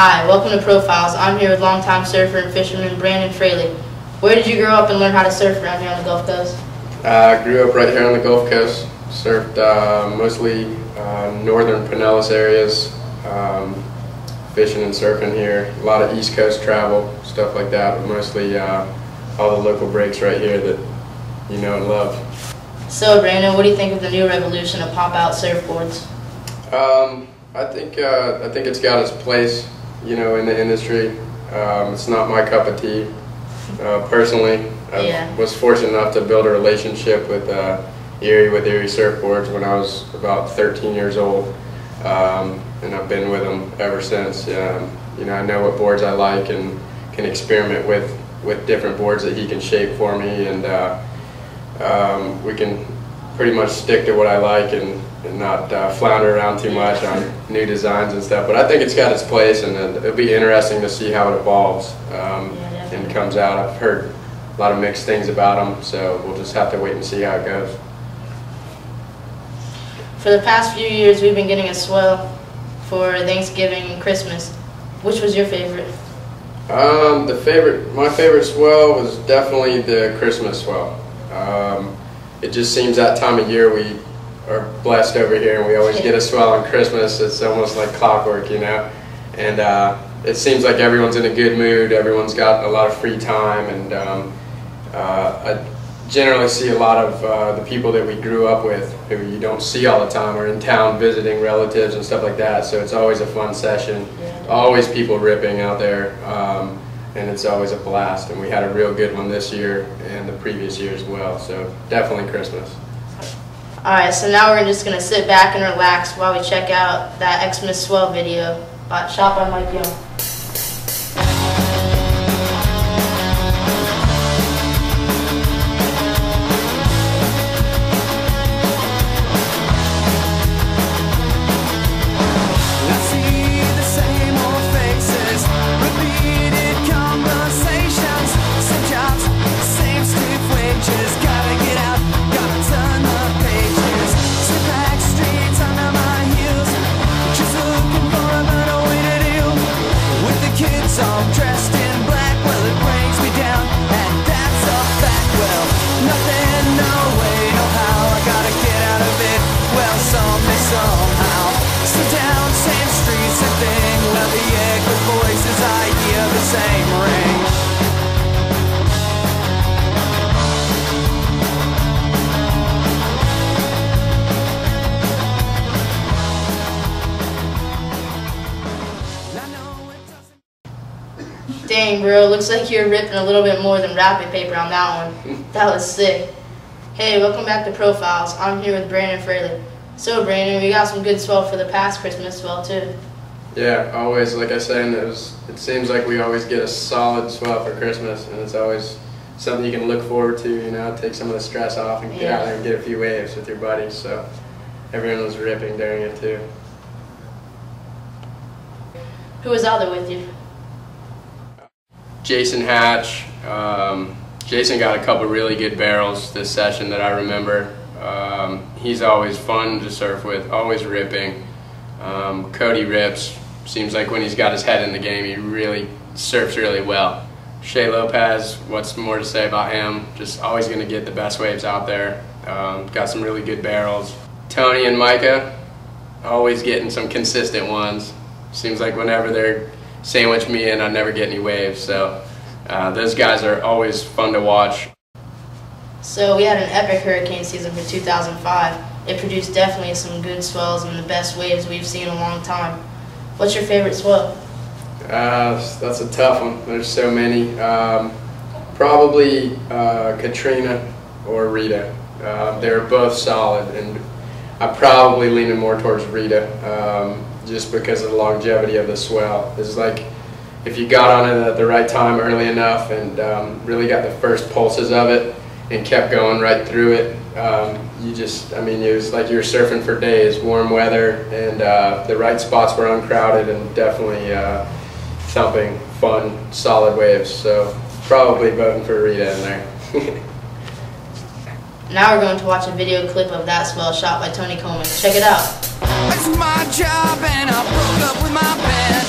Hi, welcome to Profiles. I'm here with longtime surfer and fisherman Brandon Fraley. Where did you grow up and learn how to surf around here on the Gulf Coast? I grew up right here on the Gulf Coast. Surfed mostly northern Pinellas areas, fishing and surfing here. A lot of East Coast travel, stuff like that, but mostly all the local breaks right here that you know and love. So Brandon, what do you think of the new revolution of pop-out surfboards? I think it's got its place, you know, in the industry. It's not my cup of tea, personally. I was fortunate enough to build a relationship with Eerie surfboards when I was about 13 years old, and I've been with them ever since. You know, I know what boards I like and can experiment with different boards that he can shape for me, and we can pretty much stick to what I like and not flounder around too much on new designs and stuff. But I think it's got its place, and it'll be interesting to see how it evolves and comes out. I've heard a lot of mixed things about them, so we'll just have to wait and see how it goes. For the past few years, we've been getting a swell for Thanksgiving and Christmas. Which was your favorite? My favorite swell was definitely the Christmas swell. It just seems that time of year we are blessed over here, and we always get a swell on Christmas. It's almost like clockwork, you know. And it seems like everyone's in a good mood. Everyone's got a lot of free time, and I generally see a lot of the people that we grew up with, who you don't see all the time, are in town visiting relatives and stuff like that. So it's always a fun session. Always people ripping out there, and it's always a blast. And we had a real good one this year and the previous year as well. So definitely Christmas. Alright, so now we're just going to sit back and relax while we check out that Xmas Swell video shot by Mike Young. I'm dressed in black, well it brings me down, and that's a fact. Well, nothing, no way, no how, I gotta get out of it, well someday, somehow. So down same street, same thing, well the echo voices, I hear the same ring. Dang, bro, looks like you're ripping a little bit more than wrapping paper on that one. That was sick. Hey, welcome back to Profiles. I'm here with Brandon Fraley. So, Brandon, we got some good swell for the past Christmas swell, too. Yeah, always, like I said, it seems like we always get a solid swell for Christmas, and it's always something you can look forward to, you know, take some of the stress off and get out there and get a few waves with your buddies. So everyone was ripping during it, too. Who was out there with you? Jason Hatch. Jason got a couple really good barrels this session that I remember. He's always fun to surf with, always ripping. Cody rips. Seems like when he's got his head in the game, he really surfs really well. Shea Lopez, what's more to say about him? Just always going to get the best waves out there. Got some really good barrels. Tony and Micah, always getting some consistent ones. Seems like whenever they're sandwich me in, I never get any waves, so those guys are always fun to watch. So we had an epic hurricane season for 2005. It produced definitely some good swells and the best waves we've seen in a long time. What's your favorite swell? That's a tough one. There's so many. Probably Katrina or Rita. They're both solid, and I'm probably leaning more towards Rita. Just because of the longevity of the swell. It's like if you got on it at the right time early enough and really got the first pulses of it and kept going right through it, it was like you were surfing for days, warm weather, and the right spots were uncrowded and definitely thumping, fun, solid waves. So probably voting for Rita in there. Now we're going to watch a video clip of that swell shot by Tony Coleman. Check it out. It's my job and I broke up with my band.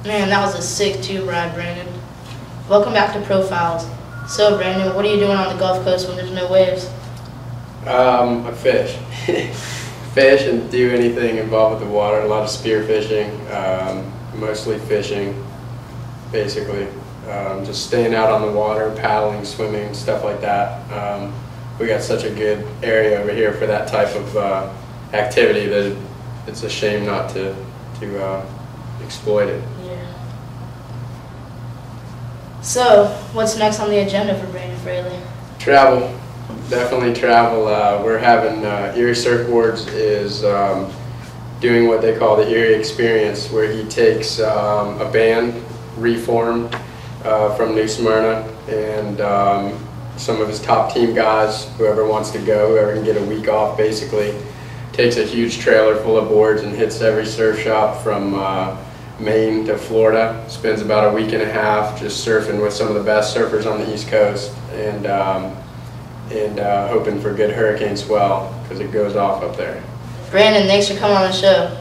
Man, that was a sick tube ride, Brandon. Welcome back to Profiles. So, Brandon, what are you doing on the Gulf Coast when there's no waves? I fish. Fish and do anything involved with the water. A lot of spear fishing, mostly fishing, basically. Just staying out on the water, paddling, swimming, stuff like that. We got such a good area over here for that type of activity that it's a shame not to exploit it. Yeah. So, what's next on the agenda for Brandon Fraley? Travel. Definitely travel. We're having Eerie Surfboards is doing what they call the Eerie Experience, where he takes a band reformed from New Smyrna and some of his top team guys, whoever wants to go, whoever can get a week off basically, takes a huge trailer full of boards and hits every surf shop from Maine to Florida, spends about a week and a half just surfing with some of the best surfers on the East Coast and hoping for good hurricane swell because it goes off up there. Brandon, thanks for coming on the show.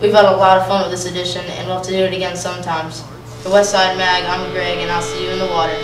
We've had a lot of fun with this edition and we'll have to do it again sometimes. For Westside Mag, I'm Greg and I'll see you in the water.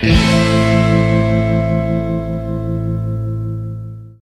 Yeah.